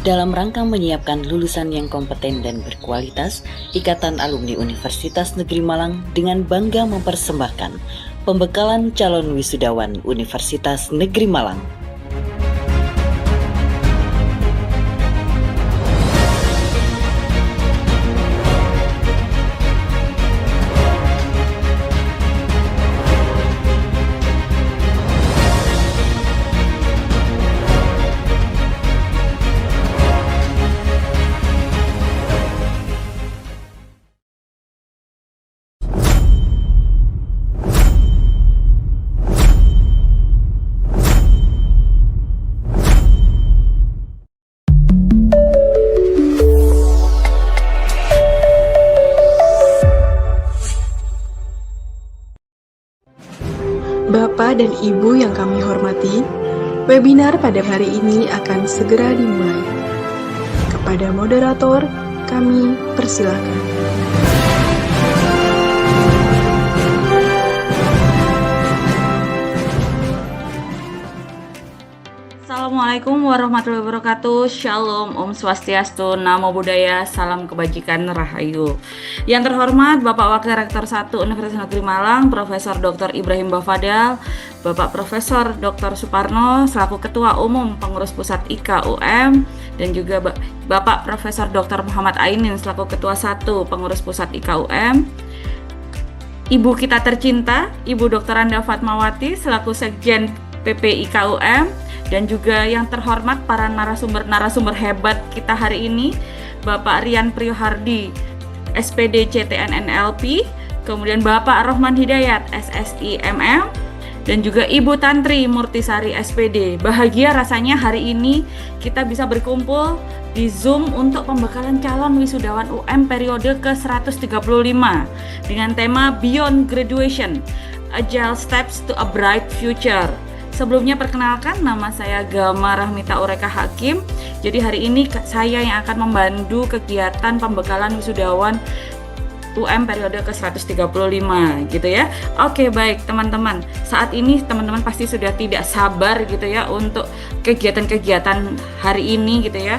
Dalam rangka menyiapkan lulusan yang kompeten dan berkualitas, Ikatan Alumni Universitas Negeri Malang dengan bangga mempersembahkan pembekalan calon wisudawan Universitas Negeri Malang. Bapak dan Ibu yang kami hormati, webinar pada hari ini akan segera dimulai. Kepada moderator, kami persilakan. Assalamualaikum warahmatullahi wabarakatuh. Shalom, Om Swastiastu, Namo Buddhaya, Salam Kebajikan, Rahayu. Yang terhormat Bapak Wakil Rektor 1 Universitas Negeri Malang, Profesor Dr. Ibrahim Bafadal, Bapak Profesor Dr. Suparno selaku Ketua Umum Pengurus Pusat IKUM, dan juga Bapak Profesor Dr. Muhammad Ainin selaku Ketua 1 Pengurus Pusat IKUM. Ibu kita tercinta, Ibu Dr. Anda Fatmawati selaku Sekjen PP IKUM, dan juga yang terhormat para narasumber hebat kita hari ini, Bapak Rian Priyohardi, SPD CTNNLP, kemudian Bapak Rohman Hidayat, SSI MM, dan juga Ibu Tantri Murtisari SPD. Bahagia rasanya hari ini kita bisa berkumpul di Zoom untuk pembekalan calon wisudawan UM periode ke-135 dengan tema Beyond Graduation, Agile Steps to a Bright Future. Sebelumnya perkenalkan, nama saya Gama Rahmita Ureka Hakim. Jadi hari ini saya yang akan membantu kegiatan pembekalan wisudawan UM periode ke-135 gitu ya. Oke, baik teman-teman. Saat ini teman-teman pasti sudah tidak sabar gitu ya untuk kegiatan-kegiatan hari ini gitu ya,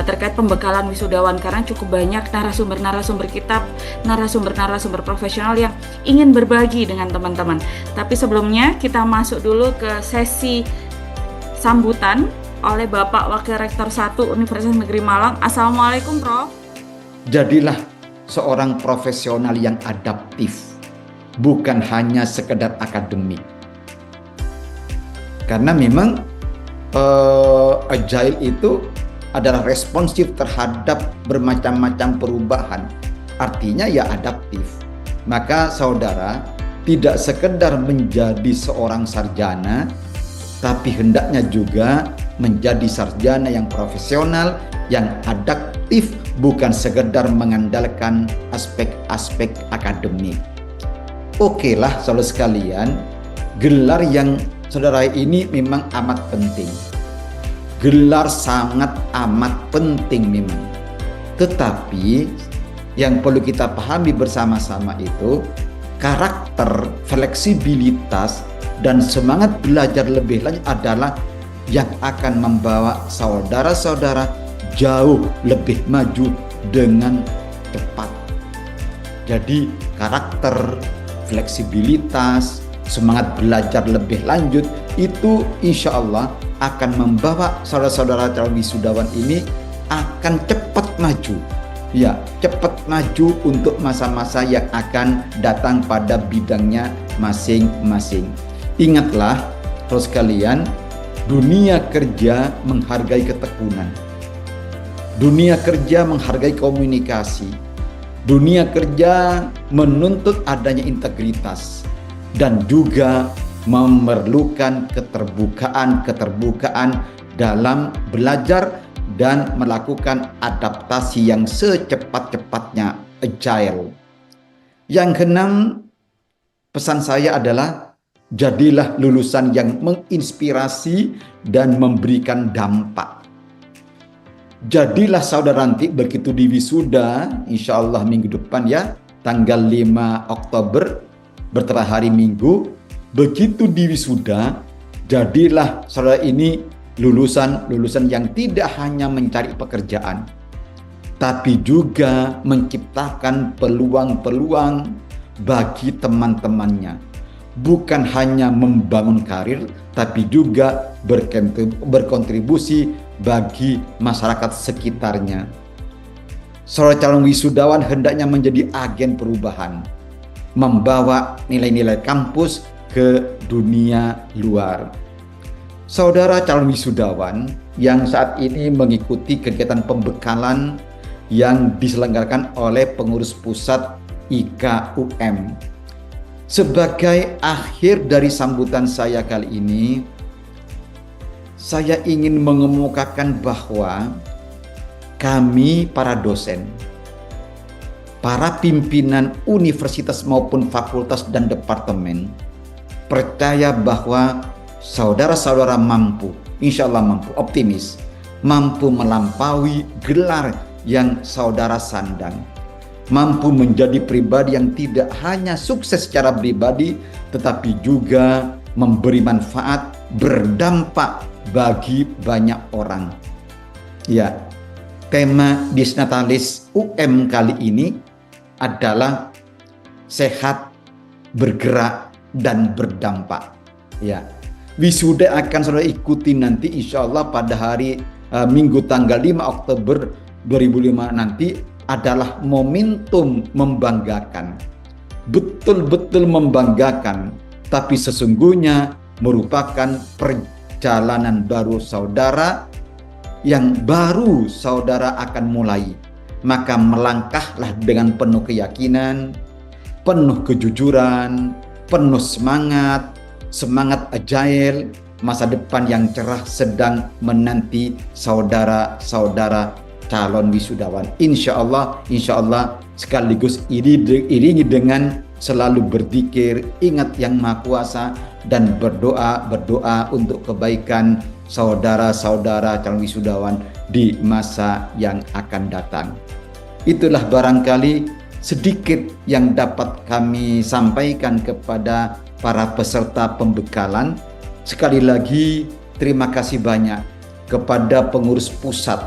terkait pembekalan wisudawan, karena cukup banyak narasumber kita, narasumber profesional yang ingin berbagi dengan teman-teman. Tapi sebelumnya kita masuk dulu ke sesi sambutan oleh Bapak Wakil Rektor 1 Universitas Negeri Malang. Assalamualaikum, Prof. Jadilah seorang profesional yang adaptif, bukan hanya sekedar akademik. Karena memang agile itu adalah responsif terhadap bermacam-macam perubahan. Artinya ya adaptif. Maka saudara tidak sekedar menjadi seorang sarjana, tapi hendaknya juga menjadi sarjana yang profesional, yang adaptif, bukan sekedar mengandalkan aspek-aspek akademik. Oke lah saudara sekalian, gelar yang saudara ini memang amat penting. Gelar sangat amat penting memang. Tetapi yang perlu kita pahami bersama-sama itu karakter, fleksibilitas, dan semangat belajar lebih lanjut adalah yang akan membawa saudara-saudara jauh lebih maju dengan cepat. Jadi karakter, fleksibilitas, semangat belajar lebih lanjut itu insya Allah akan membawa saudara-saudara calon wisudawan ini akan cepat maju. Ya, cepat maju untuk masa-masa yang akan datang pada bidangnya masing-masing. Ingatlah, terus kalian, dunia kerja menghargai ketekunan. Dunia kerja menghargai komunikasi. Dunia kerja menuntut adanya integritas dan juga memerlukan keterbukaan dalam belajar dan melakukan adaptasi yang secepat-cepatnya, agile. Yang keenam, pesan saya adalah jadilah lulusan yang menginspirasi dan memberikan dampak. Jadilah saudara nanti begitu di wisuda, insya Allah minggu depan ya, tanggal 5 Oktober, bertera hari Minggu, begitu di wisuda, jadilah saudara ini lulusan-lulusan yang tidak hanya mencari pekerjaan, tapi juga menciptakan peluang-peluang bagi teman-temannya. Bukan hanya membangun karir, tapi juga berkontribusi bagi masyarakat sekitarnya. Seorang calon wisudawan hendaknya menjadi agen perubahan, membawa nilai-nilai kampus ke dunia luar. Saudara calon wisudawan yang saat ini mengikuti kegiatan pembekalan yang diselenggarakan oleh pengurus pusat IKUM. Sebagai akhir dari sambutan saya kali ini, saya ingin mengemukakan bahwa kami para dosen, para pimpinan universitas maupun fakultas dan departemen percaya bahwa saudara-saudara mampu, insya Allah mampu, optimis, mampu melampaui gelar yang saudara sandang, mampu menjadi pribadi yang tidak hanya sukses secara pribadi, tetapi juga memberi manfaat, berdampak bagi banyak orang. Ya, tema Dies Natalis UM kali ini adalah sehat, bergerak, dan berdampak. Ya, wisuda akan saudara ikuti nanti insya Allah pada hari Minggu tanggal 5 Oktober 2005 nanti adalah momentum membanggakan, betul-betul membanggakan, tapi sesungguhnya merupakan perjalanan baru saudara yang baru saudara akan mulai. Maka melangkahlah dengan penuh keyakinan, penuh kejujuran, penuh semangat agile. Masa depan yang cerah sedang menanti saudara-saudara calon wisudawan. Insya Allah sekaligus iringi dengan selalu berzikir, ingat Yang Maha Kuasa, dan berdoa untuk kebaikan saudara-saudara calon wisudawan di masa yang akan datang. Itulah barangkali sedikit yang dapat kami sampaikan kepada para peserta pembekalan. Sekali lagi terima kasih banyak kepada pengurus pusat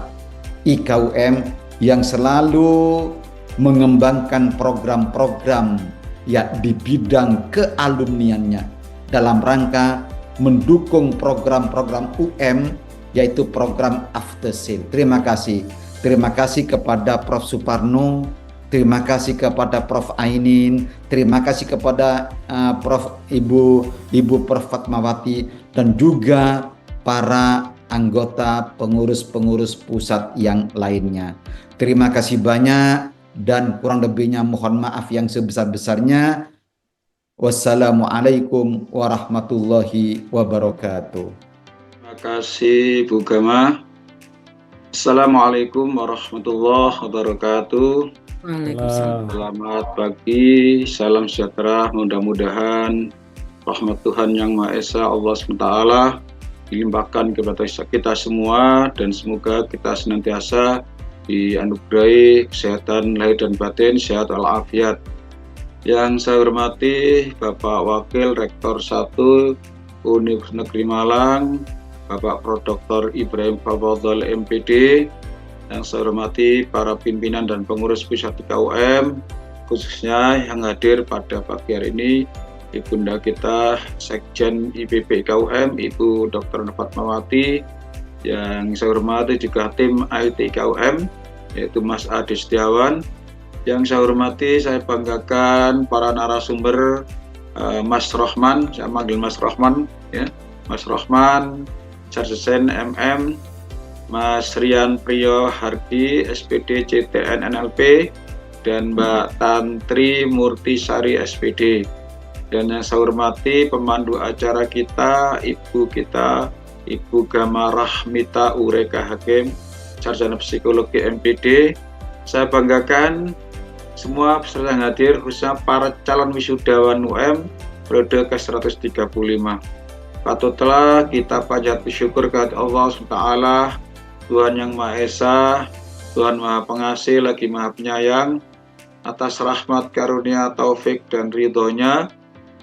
IKUM yang selalu mengembangkan program-program ya di bidang kealumniannya dalam rangka mendukung program-program UM, yaitu program after sale. Terima kasih kepada Prof. Suparno, terima kasih kepada Prof. Ainin, terima kasih kepada Ibu Prof. Fatmawati, dan juga para anggota pengurus-pengurus pusat yang lainnya. Terima kasih banyak, dan kurang lebihnya mohon maaf yang sebesar-besarnya. Wassalamualaikum warahmatullahi wabarakatuh. Terima kasih Bu Gama. Assalamualaikum warahmatullahi wabarakatuh. Waalaikumsalam. Selamat pagi, salam sejahtera. Mudah-mudahan rahmat Tuhan Yang Maha Esa Allah SWT dilimpahkan kepada kita semua, dan semoga kita senantiasa dianugerahi kesehatan lahir dan batin, sehat walafiat. Yang saya hormati Bapak Wakil Rektor 1 Universitas Negeri Malang, Bapak Prof. Dr. Ibrahim Fafadhol MPD. Yang saya hormati para pimpinan dan pengurus pusat IKUM, khususnya yang hadir pada pagi hari ini, Ibunda kita Sekjen IPB IKUM, Ibu Dr. Fatmawati. Yang saya hormati juga tim IT IKUM, yaitu Mas Adi Setiawan. Yang saya hormati, saya banggakan para narasumber, Mas Rohman, saya manggil Mas Rohman, ya, Mas Rohman, Sarjesen MM, Mas Rian Priyo Hardi, SPD CTN NLP, dan Mbak Tantri Murtisari SPD. Dan yang saya hormati pemandu acara kita, Ibu Gama Rahmita Ureka Hakim, Sarjana Psikologi MPD. Saya banggakan semua peserta yang hadir, khususnya para calon wisudawan UM periode ke-135. Patutlah kita panjat bersyukur kepada Allah SWT, Tuhan Yang Maha Esa, Tuhan Maha Pengasih lagi Maha Penyayang, atas rahmat, karunia, taufik, dan ridhonya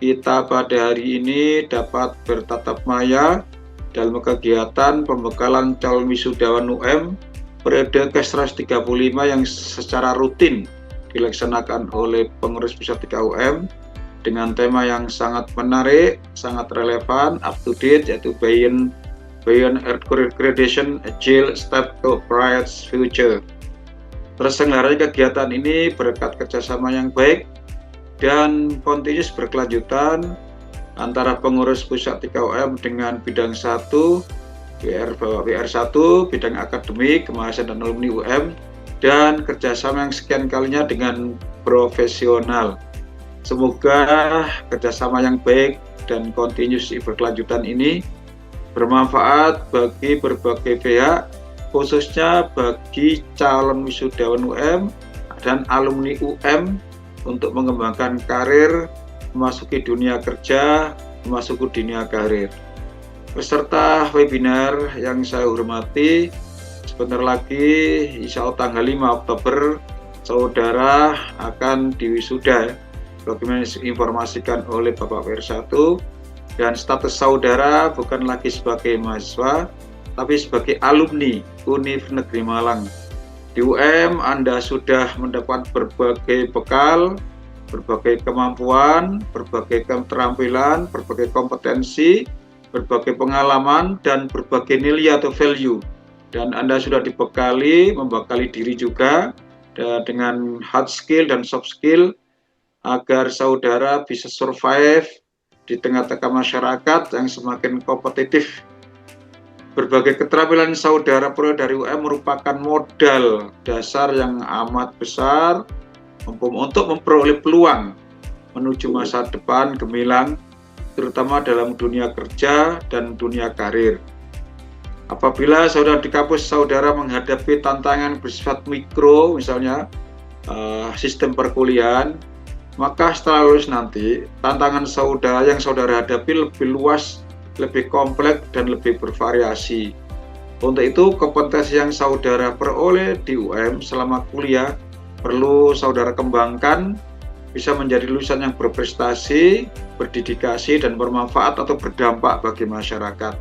kita pada hari ini dapat bertatap maya dalam kegiatan pembekalan calon wisudawan UM periode ke-135 yang secara rutin dilaksanakan oleh pengurus pusat 3 UM dengan tema yang sangat menarik, sangat relevan, up to date, yaitu Beyond Earth Gradation, Agile Step to Bright Future. Terselenggaranya kegiatan ini berkat kerjasama yang baik dan kontinus berkelanjutan antara pengurus pusat 3 UM dengan bidang 1 WR1 bidang akademik, kemahasiswaan dan alumni UM, dan kerjasama yang sekian kalinya dengan profesional. Semoga kerjasama yang baik dan kontinus berkelanjutan ini bermanfaat bagi berbagai pihak, khususnya bagi calon wisudawan UM dan alumni UM untuk mengembangkan karir, memasuki dunia kerja, memasuki dunia karir. Peserta webinar yang saya hormati, sebentar lagi insya Allah tanggal 5 Oktober saudara akan diwisuda, bagaimana diinformasikan oleh Bapak WR1, dan status saudara bukan lagi sebagai mahasiswa tapi sebagai alumni Univ Negeri Malang. Di UM Anda sudah mendapat berbagai bekal, berbagai kemampuan, berbagai keterampilan, berbagai kompetensi, berbagai pengalaman, dan berbagai nilai atau value. Dan Anda sudah dibekali, membekali diri juga dengan hard skill dan soft skill agar saudara bisa survive di tengah-tengah masyarakat yang semakin kompetitif. Berbagai keterampilan saudara peroleh dari UM merupakan modal dasar yang amat besar untuk memperoleh peluang menuju masa depan gemilang, terutama dalam dunia kerja dan dunia karir. Apabila saudara di kampus saudara menghadapi tantangan bersifat mikro, misalnya sistem perkuliahan, maka setelah lulus nanti tantangan saudara yang saudara hadapi lebih luas, lebih kompleks, dan lebih bervariasi. Untuk itu kompetensi yang saudara peroleh di UM selama kuliah perlu saudara kembangkan, bisa menjadi lulusan yang berprestasi, berdedikasi, dan bermanfaat atau berdampak bagi masyarakat.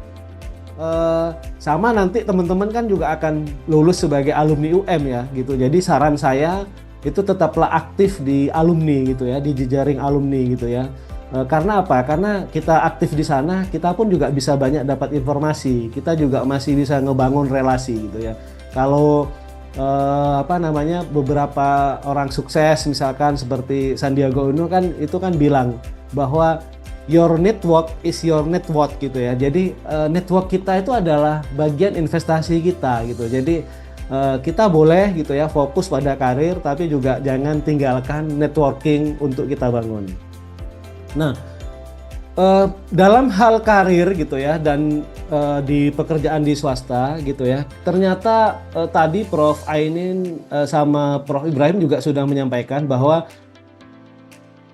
Sama nanti teman-teman kan juga akan lulus sebagai alumni UM ya gitu. Jadi saran saya itu tetaplah aktif di alumni gitu ya, di jejaring alumni gitu ya. Karena apa? Karena kita aktif di sana, kita pun juga bisa banyak dapat informasi. Kita juga masih bisa ngebangun relasi gitu ya. Kalau beberapa orang sukses misalkan seperti Sandiaga Uno kan itu kan bilang bahwa your network is your net worth gitu ya. Jadi network kita itu adalah bagian investasi kita gitu. Jadi kita boleh gitu ya fokus pada karir, tapi juga jangan tinggalkan networking untuk kita bangun. Nah, dalam hal karir gitu ya dan di pekerjaan di swasta gitu ya, ternyata tadi Prof. Ainin sama Prof. Ibrahim juga sudah menyampaikan bahwa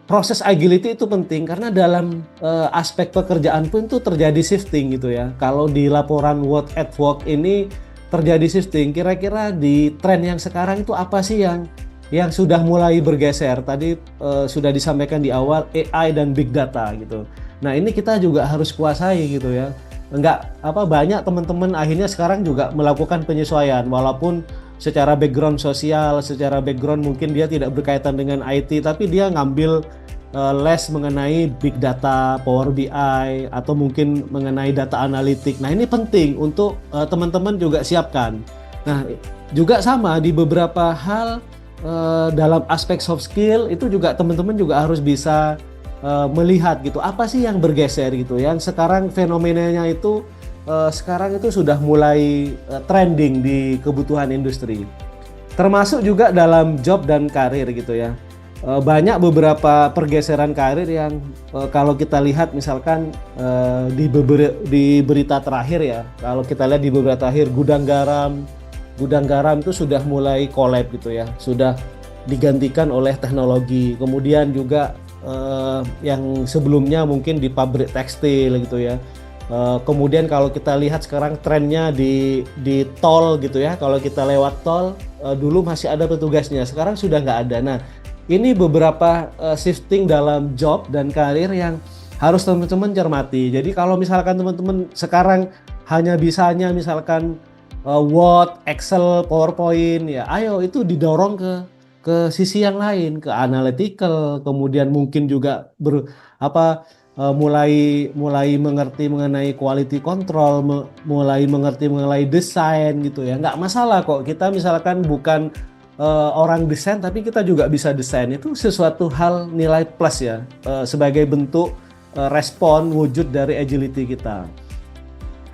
proses agility itu penting karena dalam aspek pekerjaan pun itu terjadi shifting gitu ya. Kalau di laporan World at Work ini terjadi shifting, kira-kira di tren yang sekarang itu apa sih yang sudah mulai bergeser? Tadi sudah disampaikan di awal AI dan big data gitu. Nah, ini kita juga harus kuasai gitu ya. Banyak teman-teman akhirnya sekarang juga melakukan penyesuaian walaupun secara background sosial, secara background mungkin dia tidak berkaitan dengan IT, tapi dia ngambil les mengenai big data, Power BI, atau mungkin mengenai data analitik. Nah, ini penting untuk teman-teman juga siapkan. Nah, juga sama di beberapa hal dalam aspek soft skill itu juga teman-teman juga harus bisa melihat gitu apa sih yang bergeser gitu ya. Sekarang fenomenanya itu sekarang itu sudah mulai trending di kebutuhan industri, termasuk juga dalam job dan karir gitu ya. Banyak beberapa pergeseran karir yang kalau kita lihat misalkan di berita terakhir ya, kalau kita lihat di beberapa terakhir gudang garam itu sudah mulai collab gitu ya, sudah digantikan oleh teknologi. Kemudian juga yang sebelumnya mungkin di pabrik tekstil gitu ya. Kemudian kalau kita lihat sekarang trennya di tol gitu ya, kalau kita lewat tol dulu masih ada petugasnya, sekarang sudah nggak ada. Nah, ini beberapa shifting dalam job dan karir yang harus teman-teman cermati. Jadi kalau misalkan teman-teman sekarang hanya bisanya misalkan Word, Excel, PowerPoint, ya ayo itu didorong ke sisi yang lain, ke analytical, kemudian mungkin juga mulai mengerti mengenai quality control, mulai mengerti mengenai desain gitu ya. Nggak masalah kok kita misalkan bukan orang desain tapi kita juga bisa desain, itu sesuatu hal nilai plus ya, sebagai bentuk respon wujud dari agility kita.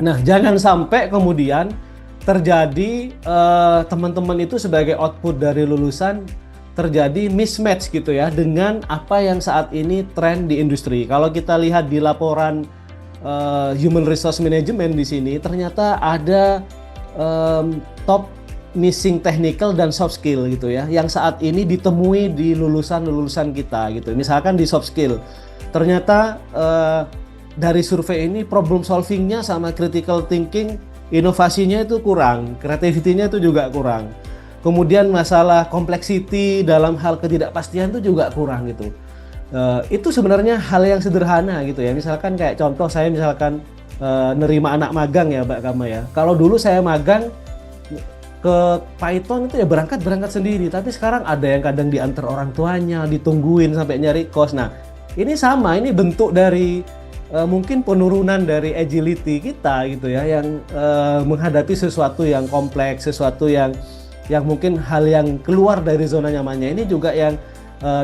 Nah, jangan sampai kemudian terjadi teman-teman itu sebagai output dari lulusan terjadi mismatch gitu ya dengan apa yang saat ini tren di industri. Kalau kita lihat di laporan Human Resource Management di sini ternyata ada top missing technical dan soft skill gitu ya, yang saat ini ditemui di lulusan-lulusan kita gitu. Misalkan di soft skill, ternyata dari survei ini problem solvingnya sama critical thinking, inovasinya itu kurang, creativity-nya itu juga kurang. Kemudian masalah complexity dalam hal ketidakpastian itu juga kurang gitu. Itu sebenarnya hal yang sederhana gitu ya. Misalkan kayak contoh saya misalkan nerima anak magang ya Mbak Kama ya. Kalau dulu saya magang ke Python itu ya berangkat sendiri, tapi sekarang ada yang kadang diantar orang tuanya, ditungguin sampai nyari kos. Nah, ini sama, ini bentuk dari mungkin penurunan dari agility kita gitu ya, yang menghadapi sesuatu yang kompleks, sesuatu yang mungkin hal yang keluar dari zona nyamannya. Ini juga yang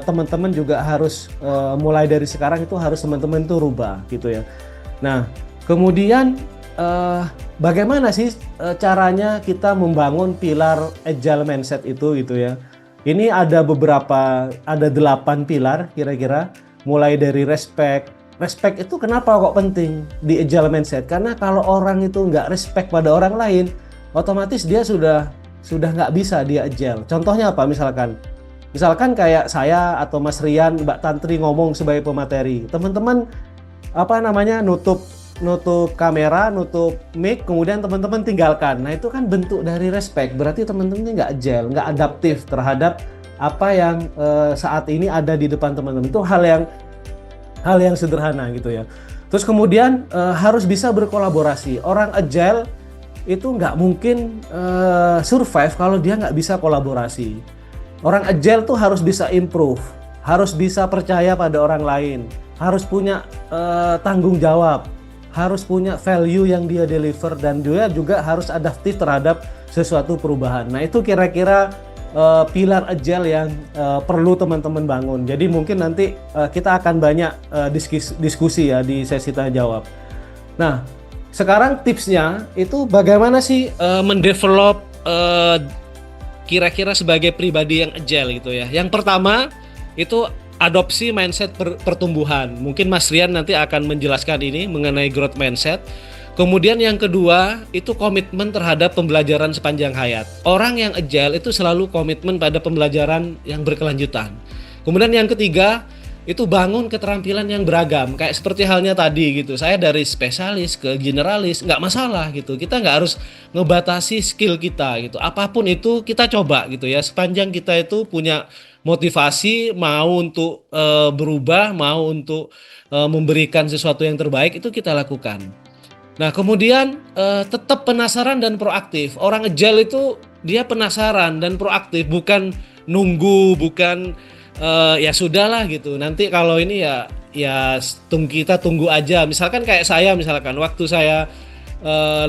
teman-teman juga harus mulai dari sekarang itu harus teman-teman itu rubah gitu ya. Nah, kemudian bagaimana sih caranya kita membangun pilar agile mindset itu gitu ya. Ini ada 8 pilar kira-kira, mulai dari respect. Respect itu kenapa kok penting di agile mindset? Karena kalau orang itu nggak respect pada orang lain, otomatis dia sudah nggak bisa dia agile. Contohnya apa? Misalkan kayak saya atau Mas Rian, Mbak Tantri ngomong sebagai pemateri, teman-teman nutup kamera, nutup mic, kemudian teman-teman tinggalkan. Nah itu kan bentuk dari respect. Berarti teman-teman ini nggak agile, nggak adaptif terhadap apa yang saat ini ada di depan teman-teman. Itu hal yang sederhana gitu ya. Terus kemudian harus bisa berkolaborasi. Orang agile itu nggak mungkin survive kalau dia nggak bisa kolaborasi. Orang agile tuh harus bisa improve, harus bisa percaya pada orang lain, harus punya tanggung jawab, harus punya value yang dia deliver, dan dia juga harus adaptif terhadap sesuatu perubahan. Nah itu kira-kira pilar agile yang perlu teman-teman bangun. Jadi mungkin nanti kita akan banyak diskusi ya di sesi tanya jawab. Nah, sekarang tipsnya itu bagaimana sih mendevelop kira-kira sebagai pribadi yang agile gitu ya. Yang pertama itu adopsi mindset pertumbuhan. Mungkin Mas Rian nanti akan menjelaskan ini mengenai growth mindset. Kemudian yang kedua itu komitmen terhadap pembelajaran sepanjang hayat. Orang yang agile itu selalu komitmen pada pembelajaran yang berkelanjutan. Kemudian yang ketiga itu bangun keterampilan yang beragam. Kayak seperti halnya tadi gitu, saya dari spesialis ke generalis, nggak masalah gitu. Kita nggak harus ngebatasi skill kita gitu. Apapun itu kita coba gitu ya. Sepanjang kita itu punya motivasi, mau untuk berubah, mau untuk memberikan sesuatu yang terbaik, itu kita lakukan. Nah kemudian tetap penasaran dan proaktif. Orang agile itu dia penasaran dan proaktif, bukan nunggu, bukan ya sudahlah gitu. Nanti kalau ini ya kita tunggu aja. Misalkan kayak saya, misalkan waktu saya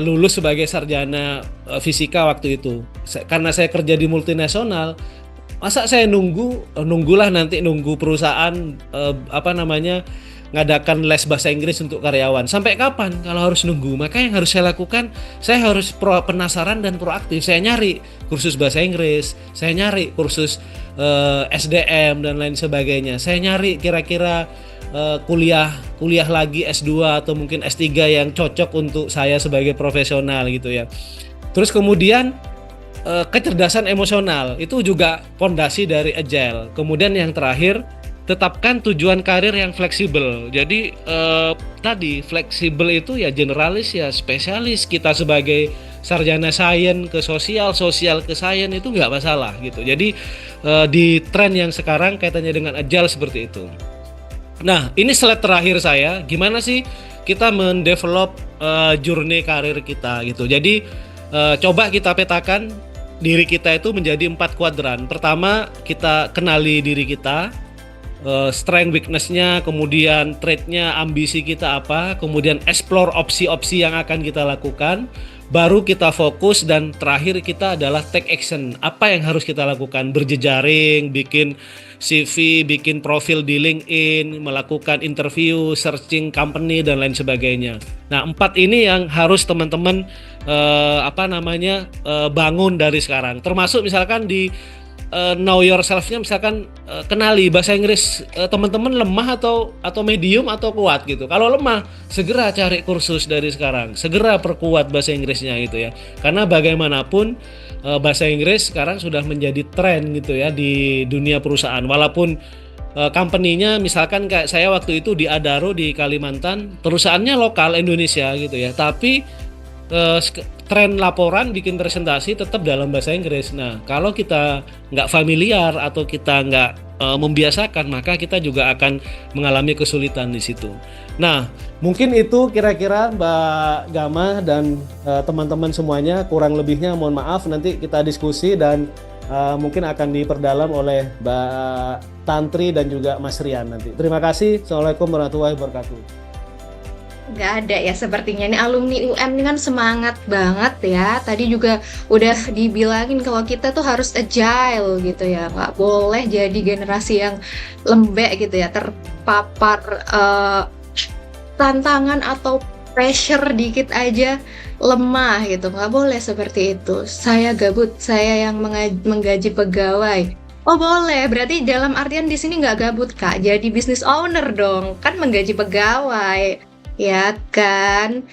lulus sebagai sarjana fisika waktu itu, karena saya kerja di multinasional, masa saya nunggulah nanti nunggu perusahaan ngadakan les bahasa Inggris untuk karyawan. Sampai kapan kalau harus nunggu? Maka yang harus saya lakukan, saya harus penasaran dan proaktif. Saya nyari kursus bahasa Inggris, saya nyari kursus SDM dan lain sebagainya. Saya nyari kira-kira kuliah lagi S2 atau mungkin S3 yang cocok untuk saya sebagai profesional gitu ya. Terus kemudian kecerdasan emosional itu juga fondasi dari agile. Kemudian yang terakhir, tetapkan tujuan karir yang fleksibel. Jadi tadi fleksibel itu ya generalis ya spesialis. Kita sebagai sarjana sains ke sosial ke sains itu nggak masalah gitu. Jadi di tren yang sekarang kaitannya dengan agile seperti itu. Nah, ini slide terakhir saya. Gimana sih kita mendevelop journey karir kita gitu. Jadi coba kita petakan diri kita itu menjadi 4 kuadran. Pertama, kita kenali diri kita, strength, weakness-nya, kemudian trait-nya, ambisi kita apa, kemudian explore opsi-opsi yang akan kita lakukan. Baru kita fokus, dan terakhir kita adalah take action. Apa yang harus kita lakukan? Berjejaring, bikin CV, bikin profil di LinkedIn, melakukan interview, searching company, dan lain sebagainya. Nah, 4 ini yang harus teman-teman bangun dari sekarang. Termasuk misalkan di know yourself-nya, misalkan kenali bahasa Inggris teman-teman lemah atau medium atau kuat gitu. Kalau lemah, segera cari kursus dari sekarang, segera perkuat bahasa Inggrisnya gitu ya. Karena bagaimanapun bahasa Inggris sekarang sudah menjadi tren gitu ya di dunia perusahaan. Walaupun company-nya misalkan kayak saya waktu itu di Adaro di Kalimantan, perusahaannya lokal Indonesia gitu ya, tapi tren laporan bikin presentasi tetap dalam bahasa Inggris. Nah, kalau kita nggak familiar atau kita nggak membiasakan, maka kita juga akan mengalami kesulitan di situ. Nah, mungkin itu kira-kira Mbak Gama dan teman-teman semuanya. Kurang lebihnya mohon maaf, nanti kita diskusi dan mungkin akan diperdalam oleh Mbak Tantri dan juga Mas Rian nanti. Terima kasih. Assalamualaikum warahmatullahi wabarakatuh. Nggak ada ya sepertinya. Ini alumni UM ini kan semangat banget ya. Tadi juga udah dibilangin kalau kita tuh harus agile gitu ya, nggak boleh jadi generasi yang lembek gitu ya, terpapar tantangan atau pressure dikit aja lemah gitu. Nggak boleh seperti itu. Saya gabut, saya yang menggaji pegawai. Oh boleh, berarti dalam artian di sini nggak gabut Kak, jadi business owner dong, kan menggaji pegawai. Ya kan.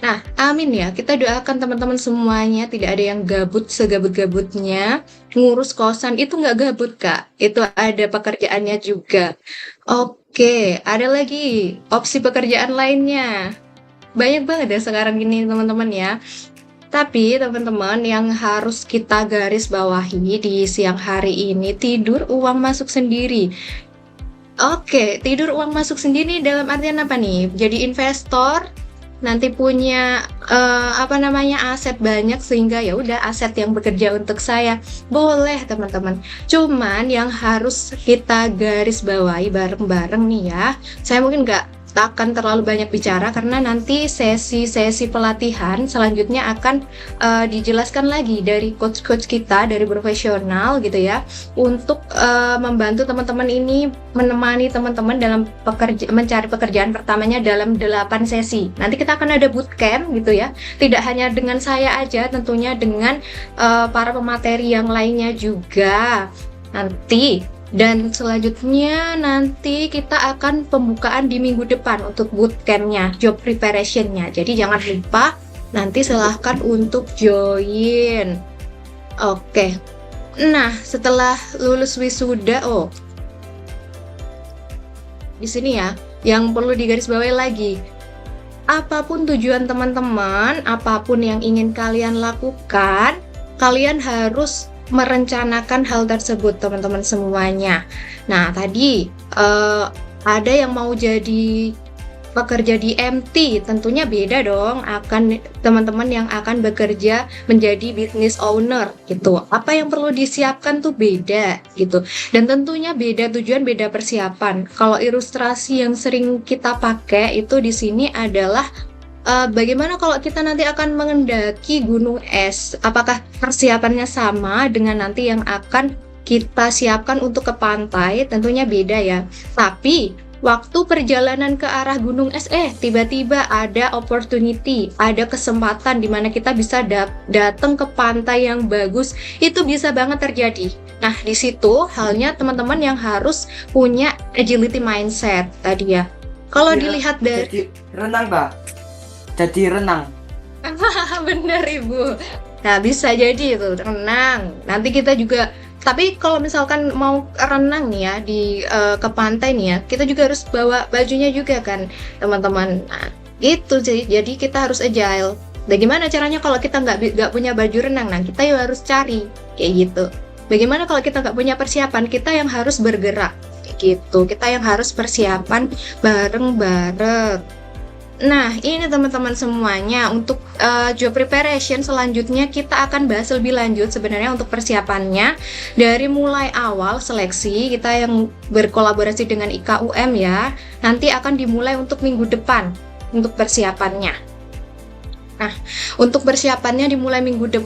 Nah, amin ya. Kita doakan teman-teman semuanya tidak ada yang gabut segabut-gabutnya. Ngurus kosan itu nggak gabut, Kak. Itu ada pekerjaannya juga. Oke, ada lagi opsi pekerjaan lainnya. Banyak banget ya sekarang ini teman-teman ya. Tapi teman-teman yang harus kita garis bawahi di siang hari ini, tidur uang masuk sendiri. Oke, tidur uang masuk sendiri dalam artian apa nih? Jadi investor, nanti punya aset banyak sehingga ya udah aset yang bekerja untuk saya. Boleh teman-teman. Cuman yang harus kita garis bawahi bareng-bareng nih ya. Saya mungkin nggak akan terlalu banyak bicara karena nanti sesi-sesi pelatihan selanjutnya akan dijelaskan lagi dari coach-coach kita, dari profesional gitu ya, untuk membantu teman-teman ini, menemani teman-teman dalam mencari pekerjaan pertamanya dalam 8 sesi. Nanti kita akan ada bootcamp gitu ya, tidak hanya dengan saya aja, tentunya dengan para pemateri yang lainnya juga nanti. Dan selanjutnya nanti kita akan pembukaan di minggu depan untuk bootcampnya, job preparationnya. Jadi jangan lupa, nanti silahkan untuk join. Oke. Nah, setelah lulus wisuda, di sini ya, yang perlu digarisbawahi lagi. Apapun tujuan teman-teman, apapun yang ingin kalian lakukan, kalian harus merencanakan hal tersebut teman-teman semuanya. Nah tadi ada yang mau jadi pekerja di MT, tentunya beda dong akan teman-teman yang akan bekerja menjadi business owner gitu. Apa yang perlu disiapkan tuh beda gitu, dan tentunya beda tujuan, beda persiapan. Kalau ilustrasi yang sering kita pakai itu di sini adalah bagaimana kalau kita nanti akan mengendaki gunung es? Apakah persiapannya sama dengan nanti yang akan kita siapkan untuk ke pantai? Tentunya beda ya. Tapi waktu perjalanan ke arah gunung es, tiba-tiba ada opportunity, ada kesempatan di mana kita bisa datang ke pantai yang bagus. Itu bisa banget terjadi. Nah, di situ halnya teman-teman yang harus punya agility mindset tadi ya. Kalau dilihat dari renang, Mbak. Jadi renang. Bener Ibu. Nah bisa jadi itu renang. Nanti kita juga, tapi kalau misalkan mau renang nih ya ke pantai nih ya, kita juga harus bawa bajunya juga kan teman-teman. Nah gitu, jadi kita harus agile. Dan gimana caranya kalau kita nggak punya baju renang? Nah kita ya harus cari kayak gitu. Bagaimana kalau kita nggak punya persiapan? Kita yang harus bergerak gitu. Kita yang harus persiapan bareng-bareng. Nah, ini teman-teman semuanya untuk job preparation selanjutnya kita akan bahas lebih lanjut sebenarnya untuk persiapannya dari mulai awal seleksi kita yang berkolaborasi dengan IKUM ya. Nanti akan dimulai untuk minggu depan untuk persiapannya. Nah, untuk persiapannya dimulai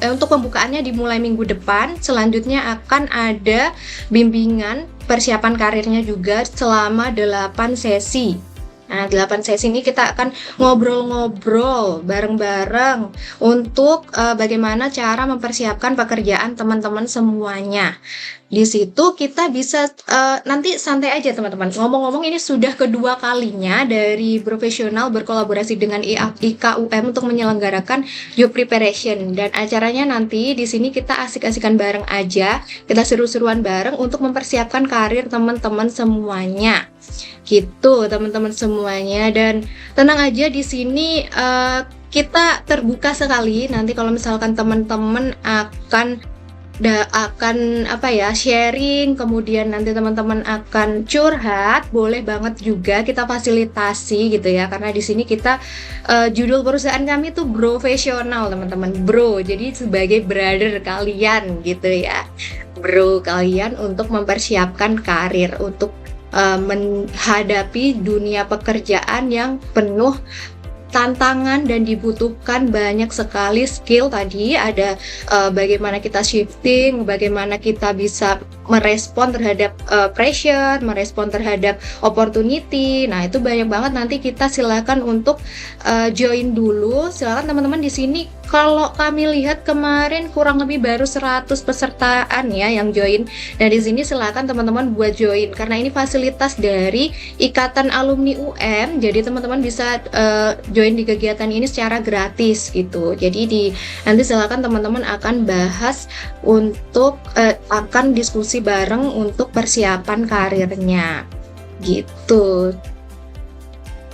untuk pembukaannya dimulai minggu depan. Selanjutnya akan ada bimbingan persiapan karirnya juga selama 8 sesi. Nah, 8 sesi ini kita akan ngobrol-ngobrol bareng-bareng untuk bagaimana cara mempersiapkan pekerjaan teman-teman semuanya. Di situ kita bisa nanti santai aja teman-teman. Ngomong-ngomong ini sudah kedua kalinya dari profesional berkolaborasi dengan IKUM untuk menyelenggarakan job preparation, dan acaranya nanti di sini kita asik-asikan bareng aja, kita seru-seruan bareng untuk mempersiapkan karir teman-teman semuanya. Gitu teman-teman semuanya, dan tenang aja di sini kita terbuka sekali. Nanti kalau misalkan teman-teman akan sharing, kemudian nanti teman-teman akan curhat, boleh banget juga kita fasilitasi gitu ya, karena di sini kita judul perusahaan kami tuh profesional teman-teman, bro, jadi sebagai brother kalian gitu ya, bro kalian untuk mempersiapkan karir, untuk menghadapi dunia pekerjaan yang penuh tantangan dan dibutuhkan banyak sekali skill. Tadi ada bagaimana kita shifting, bagaimana kita bisa merespon terhadap pressure, merespon terhadap opportunity. Nah, itu banyak banget, nanti kita silakan untuk join dulu. Silakan teman-teman di sini. Kalau kami lihat kemarin kurang lebih baru 100 pesertaan ya yang join. Dan di sini silakan teman-teman buat join karena ini fasilitas dari Ikatan Alumni UM. Jadi teman-teman bisa join di kegiatan ini secara gratis gitu. Jadi nanti silakan teman-teman akan bahas untuk akan diskusi bareng untuk persiapan karirnya gitu.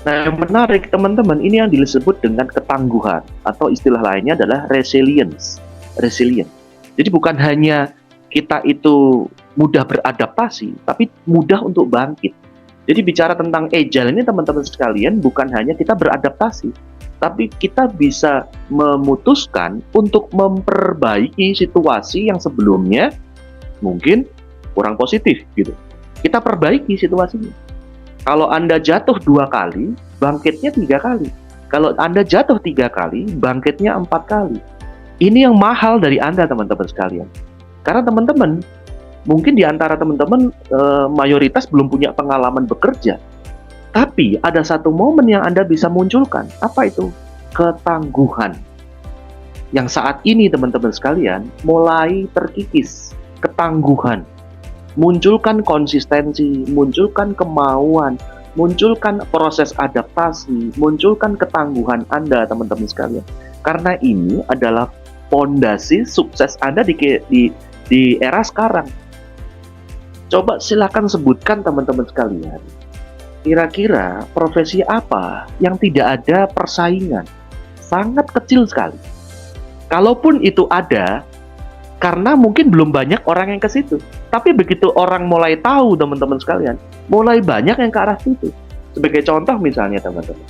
Nah, yang menarik teman-teman, ini yang disebut dengan ketangguhan atau istilah lainnya adalah resilience. Jadi bukan hanya kita itu mudah beradaptasi, tapi mudah untuk bangkit. Jadi bicara tentang agile ini teman-teman sekalian, bukan hanya kita beradaptasi, tapi kita bisa memutuskan untuk memperbaiki situasi yang sebelumnya mungkin kurang positif gitu. Kita perbaiki situasinya. Kalau Anda jatuh 2 kali, bangkitnya 3 kali. Kalau Anda jatuh 3 kali, bangkitnya 4 kali. Ini yang mahal dari Anda teman-teman sekalian. Karena teman-teman, mungkin di antara teman-teman mayoritas belum punya pengalaman bekerja. Tapi ada satu momen yang Anda bisa munculkan. Apa itu? Ketangguhan. Yang saat ini teman-teman sekalian mulai terkikis. Ketangguhan. Munculkan konsistensi, munculkan kemauan, munculkan proses adaptasi, munculkan ketangguhan Anda teman-teman sekalian. Karena ini adalah fondasi sukses Anda di era sekarang. Coba silakan sebutkan teman-teman sekalian, kira-kira profesi apa yang tidak ada persaingan? Sangat kecil sekali. Kalaupun itu ada, karena mungkin belum banyak orang yang ke situ. Tapi begitu orang mulai tahu teman-teman sekalian, mulai banyak yang ke arah situ. Sebagai contoh misalnya teman-teman,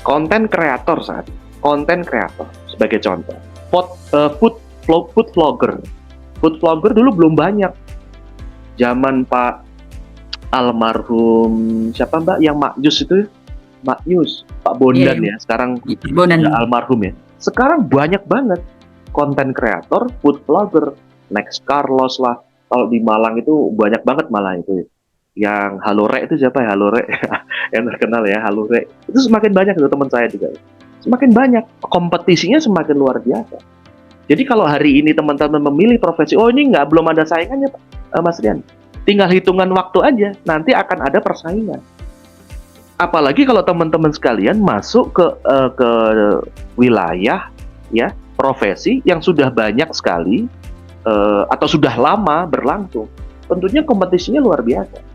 konten kreator saat ini. Konten kreator sebagai contoh. Food vlogger. Food vlogger dulu belum banyak. Zaman Pak almarhum siapa Mbak yang Maknyus itu? Maknyus, Pak Bondan ya. Sekarang Bondan almarhum ya. Sekarang banyak banget konten kreator, food vlogger, Next Carlos lah. Kalau di Malang itu banyak banget malah itu. Yang Halore itu siapa ya? Halore yang terkenal ya, Halore. Itu semakin banyak itu teman saya juga. Semakin banyak, kompetisinya semakin luar biasa. Jadi kalau hari ini teman-teman memilih profesi, oh ini belum ada saingannya Pak Mas Rian. Tinggal hitungan waktu aja, nanti akan ada persaingan. Apalagi kalau teman-teman sekalian masuk ke wilayah ya, profesi yang sudah banyak sekali atau sudah lama berlangsung, tentunya kompetisinya luar biasa.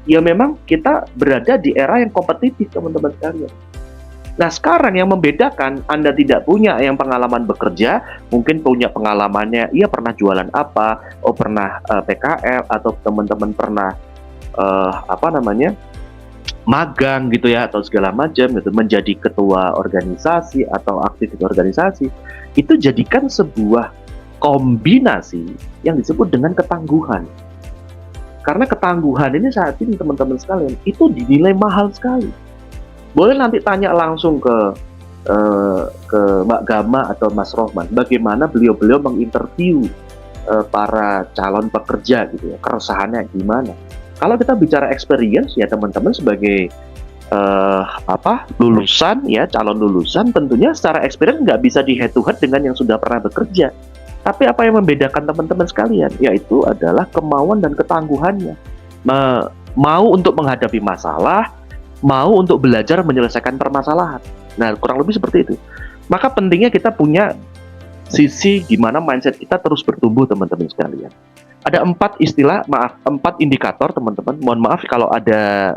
Ya memang kita berada di era yang kompetitif teman-teman sekalian. Nah sekarang yang membedakan, Anda tidak punya yang pengalaman bekerja, mungkin punya pengalamannya, ia pernah jualan apa, pernah PKL, atau teman-teman pernah magang gitu ya atau segala macam gitu, menjadi ketua organisasi atau aktivis organisasi, itu jadikan sebuah kombinasi yang disebut dengan ketangguhan. Karena ketangguhan ini saat ini teman-teman sekalian itu dinilai mahal sekali. Boleh nanti tanya langsung ke Mbak Gama atau Mas Rohman, bagaimana beliau-beliau menginterview para calon pekerja gitu ya, keresahannya gimana. Kalau kita bicara experience ya teman-teman sebagai lulusan ya, calon lulusan, tentunya secara experience nggak bisa di head to head dengan yang sudah pernah bekerja. Tapi apa yang membedakan teman-teman sekalian, yaitu adalah kemauan dan ketangguhannya. Mau untuk menghadapi masalah, mau untuk belajar menyelesaikan permasalahan. Nah, kurang lebih seperti itu. Maka pentingnya kita punya sisi gimana mindset kita terus bertumbuh, teman-teman sekalian. Ada 4 indikator, teman-teman. Mohon maaf kalau ada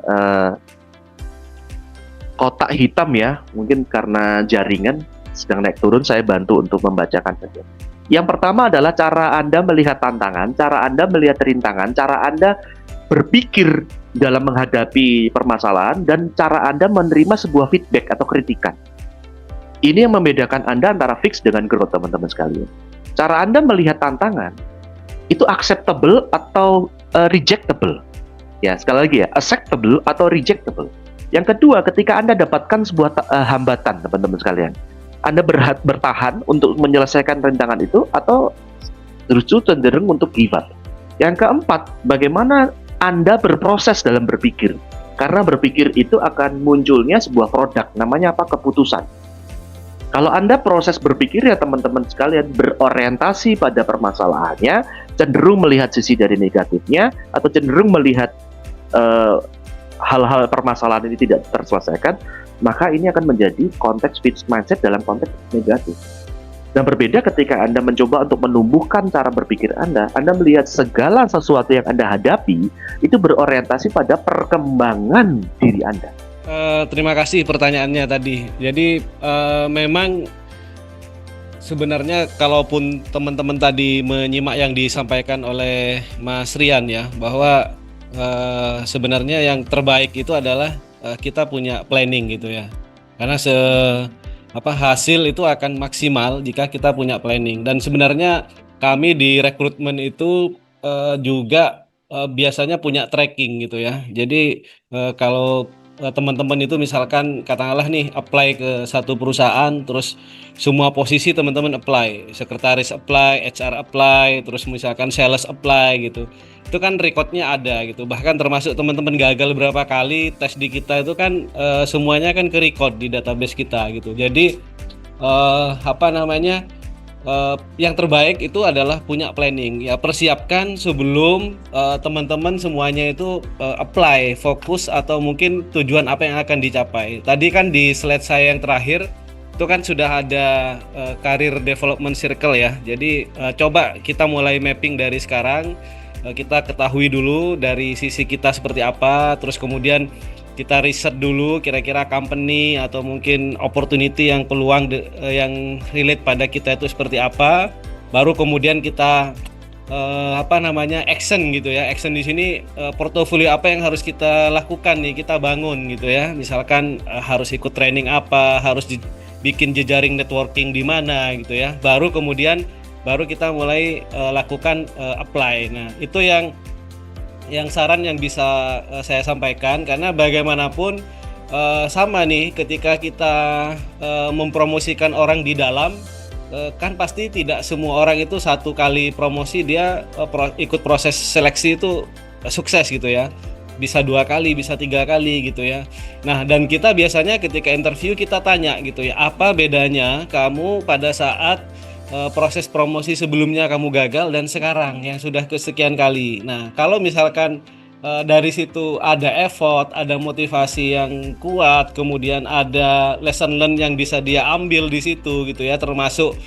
kotak hitam ya, mungkin karena jaringan sedang naik turun, saya bantu untuk membacakan saja. Yang pertama adalah cara Anda melihat tantangan, cara Anda melihat rintangan, cara Anda berpikir dalam menghadapi permasalahan, dan cara Anda menerima sebuah feedback atau kritikan. Ini yang membedakan Anda antara fix dengan growth, teman-teman sekalian. Cara Anda melihat tantangan, itu acceptable atau rejectable. Ya, sekali lagi ya, acceptable atau rejectable. Yang kedua, ketika Anda dapatkan sebuah hambatan, teman-teman sekalian, Anda bertahan untuk menyelesaikan rintangan itu atau justru cenderung untuk give up. Yang keempat, bagaimana Anda berproses dalam berpikir. Karena berpikir itu akan munculnya sebuah produk, namanya apa? Keputusan. Kalau Anda proses berpikir ya teman-teman sekalian berorientasi pada permasalahannya, cenderung melihat sisi dari negatifnya, atau cenderung melihat hal-hal permasalahan ini tidak terselesaikan, maka ini akan menjadi konteks fixed mindset dalam konteks negatif. Dan berbeda ketika Anda mencoba untuk menumbuhkan cara berpikir Anda melihat segala sesuatu yang Anda hadapi itu berorientasi pada perkembangan diri Anda. Terima kasih pertanyaannya tadi. Jadi memang sebenarnya kalaupun teman-teman tadi menyimak yang disampaikan oleh Mas Rian ya, bahwa sebenarnya yang terbaik itu adalah kita punya planning gitu ya. Karena hasil itu akan maksimal jika kita punya planning. Dan sebenarnya kami di rekrutmen itu juga biasanya punya tracking gitu ya. Jadi kalau teman-teman itu misalkan katakanlah nih apply ke satu perusahaan, terus semua posisi teman-teman apply, sekretaris apply, HR apply, terus misalkan sales apply gitu, itu kan recordnya ada gitu. Bahkan termasuk teman-teman gagal berapa kali tes di kita itu kan semuanya kan ke record di database kita gitu. Jadi yang terbaik itu adalah punya planning ya, persiapkan sebelum teman-teman semuanya itu apply, fokus atau mungkin tujuan apa yang akan dicapai. Tadi kan di slide saya yang terakhir itu kan sudah ada career development circle ya. Jadi coba kita mulai mapping dari sekarang, kita ketahui dulu dari sisi kita seperti apa, terus kemudian kita riset dulu kira-kira company atau mungkin opportunity yang peluang yang relate pada kita itu seperti apa, baru kemudian kita action gitu ya. Action di sini portofolio apa yang harus kita lakukan nih, kita bangun gitu ya. Misalkan harus ikut training apa, harus bikin jejaring networking di mana gitu ya. Baru kita mulai lakukan apply. Nah, itu yang saran yang bisa saya sampaikan, karena bagaimanapun sama nih ketika kita mempromosikan orang di dalam, kan pasti tidak semua orang itu satu kali promosi dia ikut proses seleksi itu sukses gitu ya. Bisa 2 kali, bisa 3 kali gitu ya. Nah, dan kita biasanya ketika interview kita tanya gitu ya, apa bedanya kamu pada saat proses promosi sebelumnya kamu gagal dan sekarang yang sudah kesekian kali. Nah, kalau misalkan dari situ ada effort, ada motivasi yang kuat, kemudian ada lesson learn yang bisa dia ambil di situ gitu ya, termasuk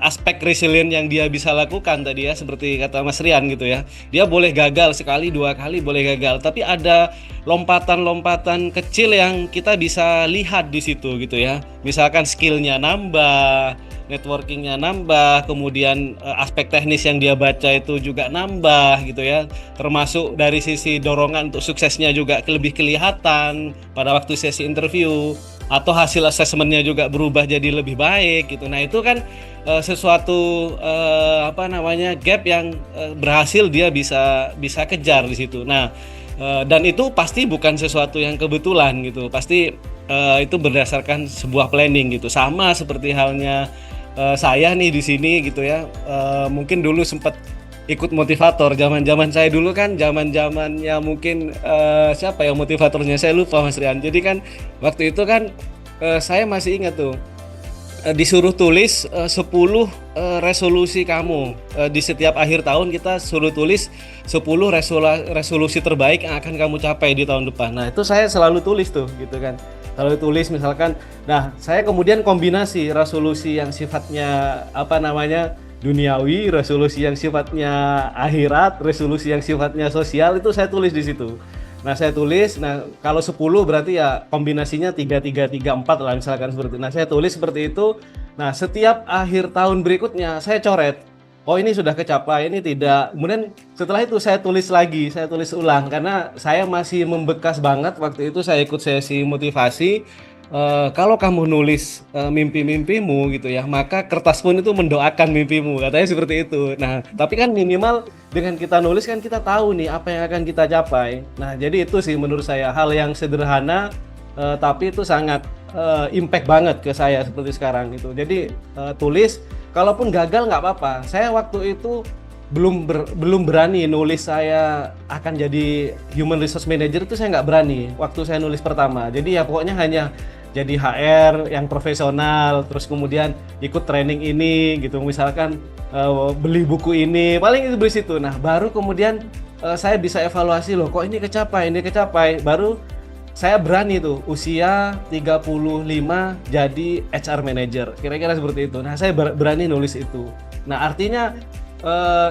aspek resilient yang dia bisa lakukan tadi ya, seperti kata Mas Rian gitu ya. Dia boleh gagal sekali, 2 kali boleh gagal, tapi ada lompatan-lompatan kecil yang kita bisa lihat di situ gitu ya. Misalkan skillnya nambah, networkingnya nambah, kemudian aspek teknis yang dia baca itu juga nambah gitu ya, termasuk dari sisi dorongan untuk suksesnya juga lebih kelihatan pada waktu sesi interview, atau hasil asesmennya juga berubah jadi lebih baik gitu. Nah itu kan sesuatu gap yang berhasil dia bisa kejar di situ. Nah dan itu pasti bukan sesuatu yang kebetulan gitu, pasti itu berdasarkan sebuah planning gitu. Sama seperti halnya saya nih di sini gitu ya, mungkin dulu sempat ikut motivator. Zaman saya dulu kan zamannya mungkin siapa yang motivatornya saya lupa, Mas Rian. Jadi kan waktu itu kan saya masih ingat tuh, disuruh tulis 10 resolusi kamu. Di setiap akhir tahun kita suruh tulis 10 resolusi terbaik yang akan kamu capai di tahun depan. Nah itu saya selalu tulis tuh gitu kan, selalu tulis misalkan. Nah saya kemudian kombinasi resolusi yang sifatnya duniawi, resolusi yang sifatnya akhirat, resolusi yang sifatnya sosial, itu saya tulis di situ. Nah saya tulis, kalau 10 berarti ya kombinasinya 3, 3, 3, 4 lah misalkan seperti itu. Nah saya tulis seperti itu. Nah setiap akhir tahun berikutnya saya coret, oh ini sudah kecapai, ini tidak. Kemudian setelah itu saya tulis lagi, saya tulis ulang, karena saya masih membekas banget waktu itu saya ikut sesi motivasi. Kalau kamu nulis mimpi-mimpimu gitu ya, maka kertas pun itu mendoakan mimpimu, katanya seperti itu. Nah tapi kan minimal dengan kita nulis kan kita tahu nih apa yang akan kita capai. Nah jadi itu sih menurut saya hal yang sederhana, tapi itu sangat impact banget ke saya seperti sekarang gitu. Jadi tulis, kalaupun gagal nggak apa-apa. Saya waktu itu belum berani nulis saya akan jadi human resource manager, itu saya nggak berani waktu saya nulis pertama. Jadi ya pokoknya hanya jadi HR yang profesional, terus kemudian ikut training ini gitu, misalkan beli buku ini, paling itu di situ. Nah baru kemudian saya bisa evaluasi, loh kok ini kecapai, baru saya berani tuh usia 35 jadi HR manager, kira-kira seperti itu. Nah saya berani nulis itu. Nah artinya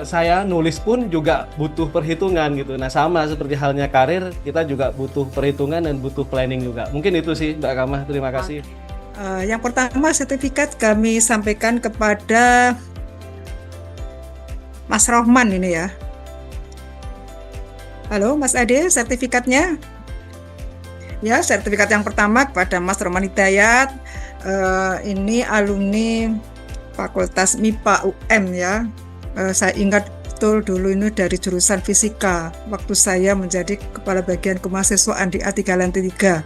saya nulis pun juga butuh perhitungan gitu. Nah sama seperti halnya karir, kita juga butuh perhitungan dan butuh planning juga. Mungkin itu sih Mbak Kamah, terima kasih. Yang pertama, sertifikat kami sampaikan kepada Mas Rohman ini ya. Halo Mas Ade, sertifikatnya? Ya, sertifikat yang pertama kepada Mas Rohman Hidayat, ini alumni Fakultas MIPA UM ya. Saya ingat betul dulu ini dari jurusan fisika waktu saya menjadi kepala bagian kemahasiswaan di A3 Lantai 3.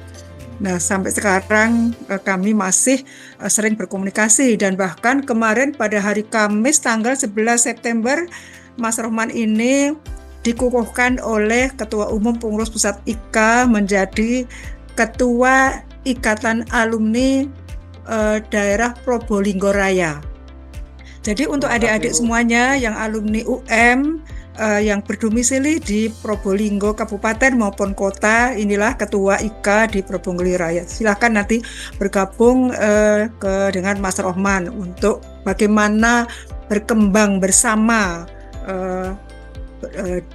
Nah sampai sekarang kami masih sering berkomunikasi, dan bahkan kemarin pada hari Kamis tanggal 11 September Mas Rohman ini dikukuhkan oleh Ketua Umum Pengurus Pusat IKA menjadi Ketua Ikatan Alumni Daerah Probolinggo Raya. Jadi untuk adik-adik semuanya yang alumni UM yang berdomisili di Probolinggo Kabupaten maupun kota, inilah Ketua IKA di Probolinggo Raya. Silakan nanti bergabung dengan Mas Rohman untuk bagaimana berkembang bersama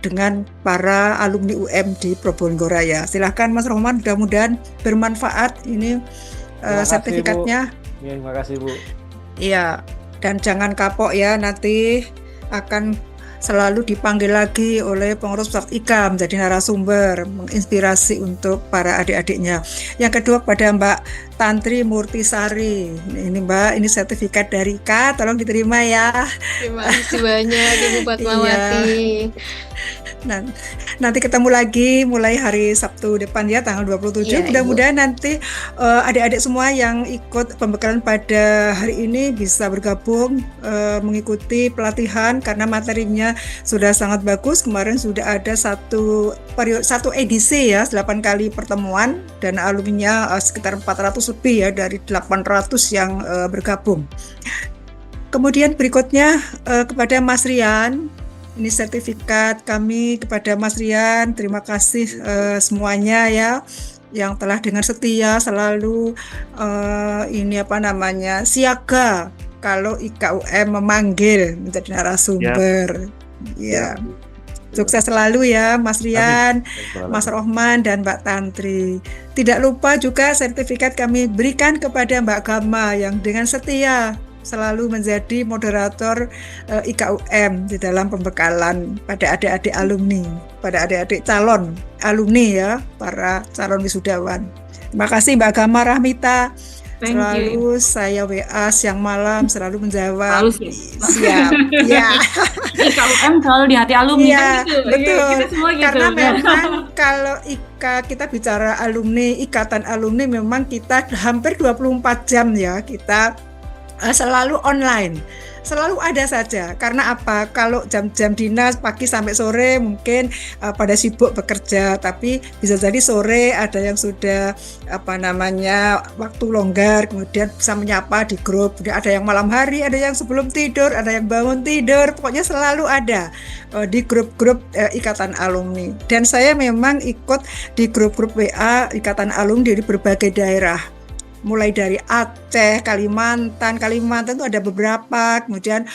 dengan para alumni UM di Probolinggo Raya. Silakan Mas Rohman, mudah-mudahan bermanfaat ini sertifikatnya. Ya, terima kasih Bu. Iya. Dan jangan kapok ya, nanti akan selalu dipanggil lagi oleh pengurus pusat IKA menjadi narasumber, menginspirasi untuk para adik-adiknya. Yang kedua kepada Mbak Tantri Murtisari, ini Mbak, ini sertifikat dari IKA, tolong diterima ya. Terima kasih banyak Ibu Fatmawati. Nah, nanti ketemu lagi mulai hari Sabtu depan ya, tanggal 27. Iya, mudah-mudahan nanti adik-adik semua yang ikut pembekalan pada hari ini bisa bergabung mengikuti pelatihan, karena materinya sudah sangat bagus. Kemarin sudah ada satu edisi ya, 8 kali pertemuan, dan alumninya sekitar 400 lebih ya, dari 800 yang bergabung. Kemudian berikutnya kepada Mas Rian. Ini sertifikat kami kepada Mas Rian. Terima kasih semuanya ya, yang telah dengan setia selalu siaga kalau IKUM memanggil menjadi narasumber. Ya. Sukses selalu ya Mas Rian, Mas Rohman, dan Mbak Tantri. Tidak lupa juga sertifikat kami berikan kepada Mbak Gama yang dengan setia selalu menjadi moderator IKUM di dalam pembekalan pada adik-adik alumni, pada adik-adik calon alumni ya, para calon wisudawan. Terima kasih Mbak Gama Rahmita. Thank Selalu saya WA siang malam selalu menjawab. Selalu Siap. Ya. IKUM selalu di hati alumni Iya, kan gitu. Iya, betul. kita semua gitu. Karena memang kalau kita bicara alumni, ikatan alumni memang kita hampir 24 jam ya, kita selalu online. Selalu ada saja. Karena apa? Kalau jam-jam dinas pagi sampai sore mungkin pada sibuk bekerja, tapi bisa jadi sore ada yang sudah waktu longgar, kemudian bisa menyapa di grup. Kemudian ada yang malam hari, ada yang sebelum tidur, ada yang bangun tidur. Pokoknya selalu ada di grup-grup ikatan alumni. Dan saya memang ikut di grup-grup WA ikatan alumni di berbagai daerah. Mulai dari Aceh, Kalimantan itu ada beberapa, kemudian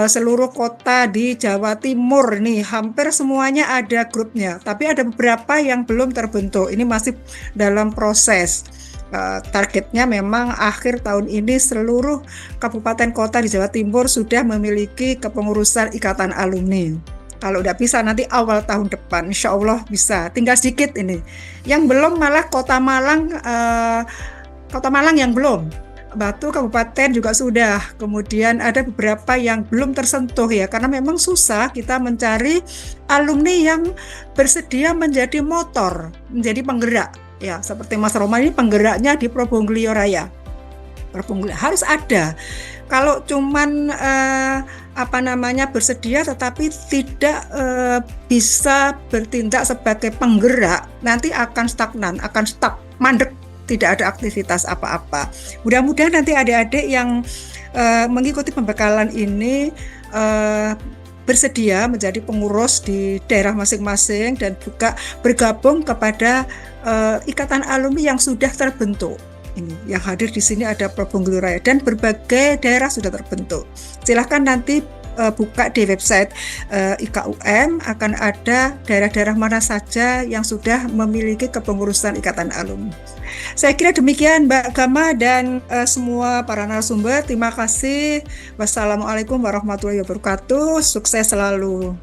seluruh kota di Jawa Timur nih, hampir semuanya ada grupnya, tapi ada beberapa yang belum terbentuk, ini masih dalam proses. Targetnya memang akhir tahun ini seluruh kabupaten kota di Jawa Timur sudah memiliki kepengurusan ikatan alumni. Kalau udah bisa nanti awal tahun depan, insya Allah bisa, tinggal sedikit ini. Yang belum malah Kota Malang yang belum, Batu Kabupaten juga sudah, kemudian ada beberapa yang belum tersentuh ya, karena memang susah kita mencari alumni yang bersedia menjadi motor, menjadi penggerak ya, seperti Mas Roman ini penggeraknya di Probonglio Raya. Harus ada. Kalau cuman bersedia tetapi tidak bisa bertindak sebagai penggerak, nanti akan stagnan, akan stuck, mandek, tidak ada aktivitas apa-apa. Mudah-mudahan nanti adik-adik yang mengikuti pembekalan ini bersedia menjadi pengurus di daerah masing-masing dan juga bergabung kepada ikatan alumni yang sudah terbentuk. Ini yang hadir di sini ada Probonglio Raya dan berbagai daerah sudah terbentuk. Silahkan nanti buka di website IKUM, akan ada daerah-daerah mana saja yang sudah memiliki kepengurusan ikatan alumni. Saya kira demikian Mbak Gama dan semua para narasumber. Terima kasih. Wassalamualaikum warahmatullahi wabarakatuh. Sukses selalu.